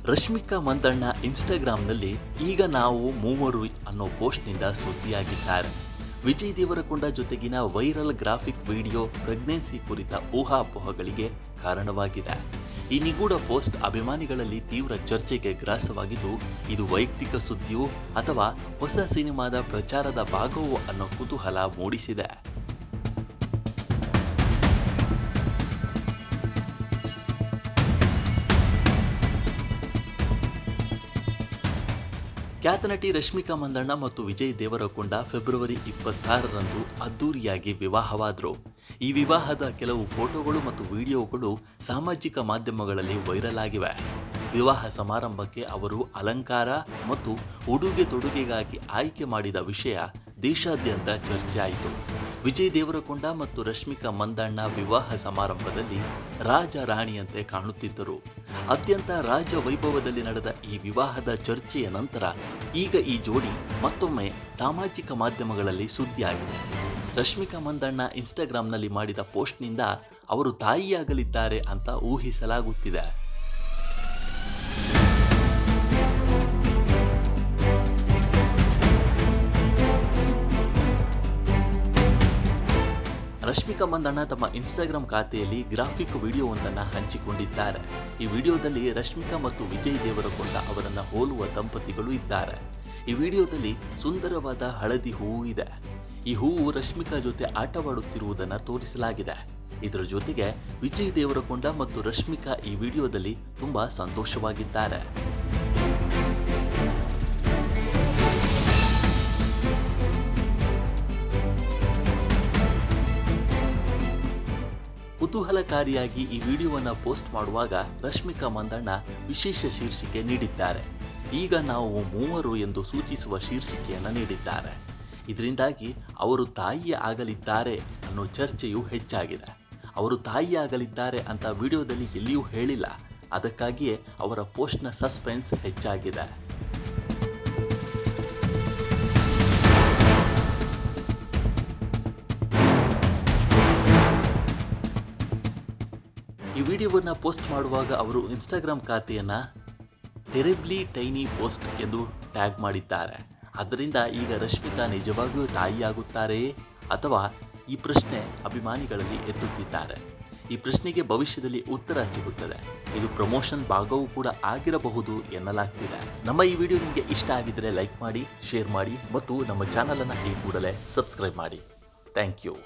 ರಶ್ಮಿಕಾ ಮಂದಣ್ಣ ಇನ್ಸ್ಟಾಗ್ರಾಂನಲ್ಲಿ ಈಗ ನಾವು ಮೂವರು ಅನ್ನೋ ಪೋಸ್ಟ್ನಿಂದ ಸುದ್ದಿಯಾಗಿದ್ದಾರೆ. ವಿಜಯ್ ದೇವರಕೊಂಡ ಜೊತೆಗಿನ ವೈರಲ್ ಗ್ರಾಫಿಕ್ ವಿಡಿಯೋ ಪ್ರೆಗ್ನೆನ್ಸಿ ಕುರಿತ ಊಹಾಪೋಹಗಳಿಗೆ ಕಾರಣವಾಗಿದೆ. ಈ ನಿಗೂಢ ಪೋಸ್ಟ್ ಅಭಿಮಾನಿಗಳಲ್ಲಿ ತೀವ್ರ ಚರ್ಚೆಗೆ ಗ್ರಾಸವಾಗಿದ್ದು, ಇದು ವೈಯಕ್ತಿಕ ಸುದ್ದಿಯೋ ಅಥವಾ ಹೊಸ ಸಿನಿಮಾದ ಪ್ರಚಾರದ ಭಾಗವೋ ಅನ್ನೋ ಕುತೂಹಲ ಮೂಡಿಸಿದೆ. ಖ್ಯಾತ ನಟಿ ರಶ್ಮಿಕಾ ಮಂದಣ್ಣ ಮತ್ತು ವಿಜಯ್ ದೇವರಕೊಂಡ ಫೆಬ್ರವರಿ 26ರಂದು ಅದ್ದೂರಿಯಾಗಿ ವಿವಾಹವಾದರು. ಈ ವಿವಾಹದ ಕೆಲವು ಫೋಟೋಗಳು ಮತ್ತು ವಿಡಿಯೋಗಳು ಸಾಮಾಜಿಕ ಮಾಧ್ಯಮಗಳಲ್ಲಿ ವೈರಲ್ ಆಗಿವೆ. ವಿವಾಹ ಸಮಾರಂಭಕ್ಕೆ ಅವರು ಅಲಂಕಾರ ಮತ್ತು ಉಡುಗೆ ತೊಡುಗೆಗಾಗಿ ಆಯ್ಕೆ ಮಾಡಿದ ವಿಷಯ ದೇಶಾದ್ಯಂತ ಚರ್ಚೆ ಆಯಿತು. ವಿಜಯ್ ದೇವರಕೊಂಡ ಮತ್ತು ರಶ್ಮಿಕಾ ಮಂದಣ್ಣ ವಿವಾಹ ಸಮಾರಂಭದಲ್ಲಿ ರಾಜ ರಾಣಿಯಂತೆ ಕಾಣುತ್ತಿದ್ದರು. ಅತ್ಯಂತ ರಾಜ ವೈಭವದಲ್ಲಿ ನಡೆದ ಈ ವಿವಾಹದ ಚರ್ಚೆಯ ನಂತರ ಈಗ ಈ ಜೋಡಿ ಮತ್ತೊಮ್ಮೆ ಸಾಮಾಜಿಕ ಮಾಧ್ಯಮಗಳಲ್ಲಿ ಸುದ್ದಿಯಾಗಿದೆ. ರಶ್ಮಿಕಾ ಮಂದಣ್ಣ ಇನ್ಸ್ಟಾಗ್ರಾಂನಲ್ಲಿ ಮಾಡಿದ ಪೋಸ್ಟ್ನಿಂದ ಅವರು ತಾಯಿಯಾಗಲಿದ್ದಾರೆ ಅಂತ ಊಹಿಸಲಾಗುತ್ತಿದೆ. ರಶ್ಮಿಕಾ ಮಂದಣ್ಣ ತಮ್ಮ ಇನ್ಸ್ಟಾಗ್ರಾಂ ಖಾತೆಯಲ್ಲಿ ಗ್ರಾಫಿಕ್ ವಿಡಿಯೋವೊಂದನ್ನು ಹಂಚಿಕೊಂಡಿದ್ದಾರೆ. ಈ ವಿಡಿಯೋದಲ್ಲಿ ರಶ್ಮಿಕಾ ಮತ್ತು ವಿಜಯ್ ದೇವರಕೊಂಡ ಅವರನ್ನು ಹೋಲುವ ದಂಪತಿಗಳು ಇದ್ದಾರೆ. ಈ ವಿಡಿಯೋದಲ್ಲಿ ಸುಂದರವಾದ ಹಳದಿ ಹೂವು ಇದೆ. ಈ ಹೂವು ರಶ್ಮಿಕಾ ಜೊತೆ ಆಟವಾಡುತ್ತಿರುವುದನ್ನು ತೋರಿಸಲಾಗಿದೆ. ಇದರ ಜೊತೆಗೆ ವಿಜಯ್ ದೇವರಕೊಂಡ ಮತ್ತು ರಶ್ಮಿಕಾ ಈ ವಿಡಿಯೋದಲ್ಲಿ ತುಂಬಾ ಸಂತೋಷವಾಗಿದ್ದಾರೆ. ಕುತೂಹಲಕಾರಿಯಾಗಿ ಈ ವಿಡಿಯೋವನ್ನು ಪೋಸ್ಟ್ ಮಾಡುವಾಗ ರಶ್ಮಿಕಾ ಮಂದಣ್ಣ ವಿಶೇಷ ಶೀರ್ಷಿಕೆ ನೀಡಿದ್ದಾರೆ. ಈಗ ನಾವು ಮೂವರು ಎಂದು ಸೂಚಿಸುವ ಶೀರ್ಷಿಕೆಯನ್ನು ನೀಡಿದ್ದಾರೆ. ಇದರಿಂದಾಗಿ ಅವರು ತಾಯಿ ಆಗಲಿದ್ದಾರೆ ಅನ್ನೋ ಚರ್ಚೆಯು ಹೆಚ್ಚಾಗಿದೆ. ಅವರು ತಾಯಿ ಆಗಲಿದ್ದಾರೆ ಅಂತ ವಿಡಿಯೋದಲ್ಲಿ ಎಲ್ಲಿಯೂ ಹೇಳಿಲ್ಲ. ಅದಕ್ಕಾಗಿಯೇ ಅವರ ಪೋಸ್ಟ್ನ ಸಸ್ಪೆನ್ಸ್ ಹೆಚ್ಚಾಗಿದೆ. ಈ ವಿಡಿಯೋವನ್ನು ಪೋಸ್ಟ್ ಮಾಡುವಾಗ ಅವರು ಇನ್ಸ್ಟಾಗ್ರಾಂ ಖಾತೆಯನ್ನು ಟೆರಿಬ್ಲಿ ಟೈನಿ ಪೋಸ್ಟ್ ಎಂದು ಟ್ಯಾಗ್ ಮಾಡಿದ್ದಾರೆ. ಆದ್ದರಿಂದ ಈಗ ರಶ್ಮಿಕಾ ನಿಜವಾಗಿಯೂ ತಾಯಿಯಾಗುತ್ತಾರೆಯೇ ಅಥವಾ ಈ ಪ್ರಶ್ನೆ ಅಭಿಮಾನಿಗಳಲ್ಲಿ ಎತ್ತುತ್ತಿದ್ದಾರೆ. ಈ ಪ್ರಶ್ನೆಗೆ ಭವಿಷ್ಯದಲ್ಲಿ ಉತ್ತರ ಸಿಗುತ್ತದೆ. ಇದು ಪ್ರಮೋಷನ್ ಭಾಗವೂ ಕೂಡ ಆಗಿರಬಹುದು ಎನ್ನಲಾಗ್ತಿದೆ. ನಮ್ಮ ಈ ವಿಡಿಯೋ ನಿಮಗೆ ಇಷ್ಟ ಆಗಿದ್ದರೆ ಲೈಕ್ ಮಾಡಿ, ಶೇರ್ ಮಾಡಿ ಮತ್ತು ನಮ್ಮ ಚಾನಲನ್ನು ಈ ಕೂಡಲೇ ಸಬ್ಸ್ಕ್ರೈಬ್ ಮಾಡಿ. Thank you.